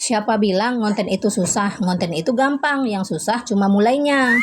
Siapa bilang ngonten itu susah? Ngonten itu gampang, yang susah cuma mulainya.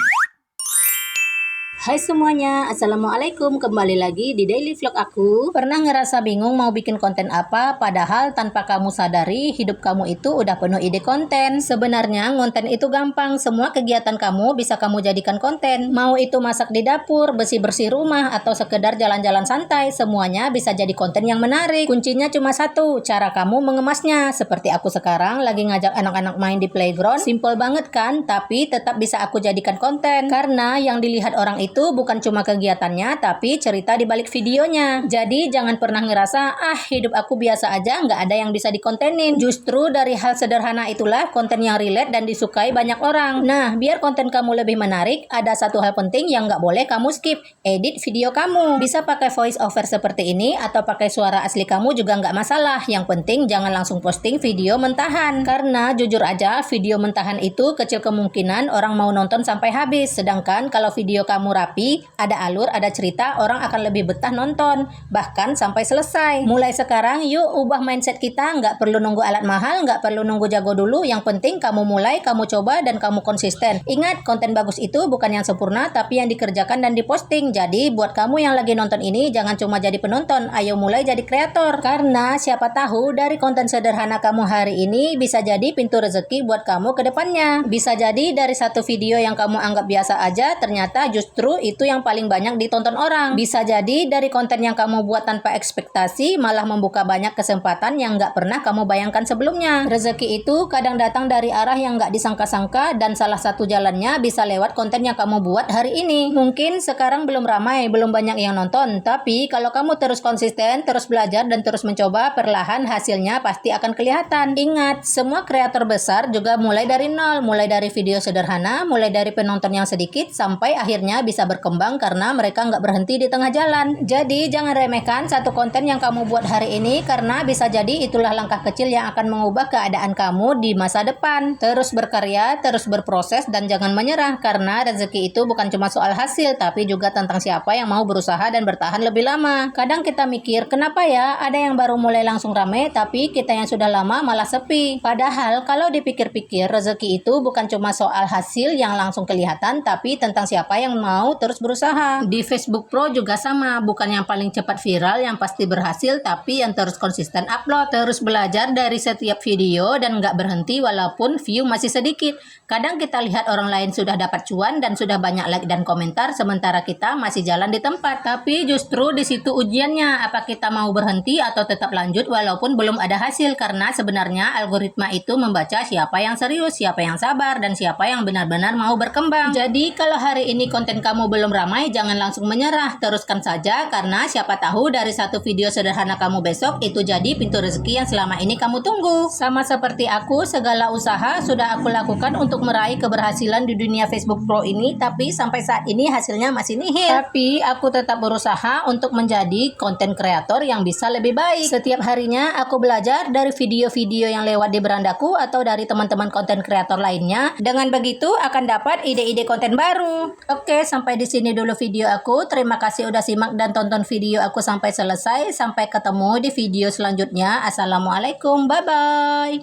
Hai semuanya, assalamualaikum. Kembali lagi di daily vlog aku. Pernah ngerasa bingung mau bikin konten apa, padahal tanpa kamu sadari hidup kamu itu udah penuh ide konten. Sebenarnya ngonten itu gampang, semua kegiatan kamu bisa kamu jadikan konten. Mau itu masak di dapur, bersih-bersih rumah, atau sekedar jalan-jalan santai, semuanya bisa jadi konten yang menarik. Kuncinya cuma satu, cara kamu mengemasnya. Seperti aku sekarang lagi ngajak anak-anak main di playground. Simple banget kan, tapi tetap bisa aku jadikan konten. Karena yang dilihat orang itu bukan cuma kegiatannya, tapi cerita di balik videonya. Jadi jangan pernah ngerasa, hidup aku biasa aja, nggak ada yang bisa dikontenin. Justru dari hal sederhana itulah konten yang relate dan disukai banyak orang. Nah, biar konten kamu lebih menarik, ada satu hal penting yang nggak boleh kamu skip, edit video kamu. Bisa pakai voice over seperti ini, atau pakai suara asli kamu juga nggak masalah. Yang penting jangan langsung posting video mentahan. Karena jujur aja, video mentahan itu kecil kemungkinan orang mau nonton sampai habis. Sedangkan kalau video kamu rapi, ada alur, ada cerita, orang akan lebih betah nonton, bahkan sampai selesai. Mulai sekarang yuk ubah mindset kita, nggak perlu nunggu alat mahal, nggak perlu nunggu jago dulu, yang penting kamu mulai, kamu coba, dan kamu konsisten. Ingat, konten bagus itu bukan yang sempurna, tapi yang dikerjakan dan diposting. Jadi buat kamu yang lagi nonton ini, jangan cuma jadi penonton, ayo mulai jadi kreator. Karena siapa tahu dari konten sederhana kamu hari ini bisa jadi pintu rezeki buat kamu ke depannya. Bisa jadi dari satu video yang kamu anggap biasa aja, ternyata justru itu yang paling banyak ditonton orang. Bisa jadi dari konten yang kamu buat tanpa ekspektasi malah membuka banyak kesempatan yang nggak pernah kamu bayangkan sebelumnya. Rezeki itu kadang datang dari arah yang nggak disangka-sangka, dan salah satu jalannya bisa lewat konten yang kamu buat hari ini. Mungkin sekarang belum ramai, belum banyak yang nonton, tapi kalau kamu terus konsisten, terus belajar, dan terus mencoba, perlahan hasilnya pasti akan kelihatan. Ingat, semua kreator besar juga mulai dari nol, mulai dari video sederhana, mulai dari penonton yang sedikit, sampai akhirnya bisa berkembang karena mereka nggak berhenti di tengah jalan. Jadi jangan remehkan satu konten yang kamu buat hari ini, karena bisa jadi itulah langkah kecil yang akan mengubah keadaan kamu di masa depan. Terus berkarya, terus berproses, dan jangan menyerah, karena rezeki itu bukan cuma soal hasil, tapi juga tentang siapa yang mau berusaha dan bertahan lebih lama. Kadang kita mikir, kenapa ya ada yang baru mulai langsung rame, tapi kita yang sudah lama malah sepi. Padahal kalau dipikir-pikir, rezeki itu bukan cuma soal hasil yang langsung kelihatan, tapi tentang siapa yang mau terus berusaha. Di Facebook Pro juga sama, bukan yang paling cepat viral yang pasti berhasil, tapi yang terus konsisten upload, terus belajar dari setiap video, dan nggak berhenti walaupun view masih sedikit. Kadang kita lihat orang lain sudah dapat cuan dan sudah banyak like dan komentar, sementara kita masih jalan di tempat. Tapi justru di situ ujiannya, apa kita mau berhenti atau tetap lanjut walaupun belum ada hasil. Karena sebenarnya algoritma itu membaca siapa yang serius, siapa yang sabar, dan siapa yang benar-benar mau berkembang. Jadi kalau hari ini konten kamu belum ramai, jangan langsung menyerah, teruskan saja, karena siapa tahu dari satu video sederhana kamu besok itu jadi pintu rezeki yang selama ini kamu tunggu. Sama seperti aku, segala usaha sudah aku lakukan untuk meraih keberhasilan di dunia Facebook Pro ini, tapi sampai saat ini hasilnya masih nihil. Tapi aku tetap berusaha untuk menjadi konten kreator yang bisa lebih baik. Setiap harinya aku belajar dari video-video yang lewat di berandaku atau dari teman-teman konten kreator lainnya. Dengan begitu akan dapat ide-ide konten baru. Oke, sampai di sini dulu video aku. Terima kasih udah simak dan tonton video aku sampai selesai. Sampai ketemu di video selanjutnya. Assalamualaikum, bye-bye.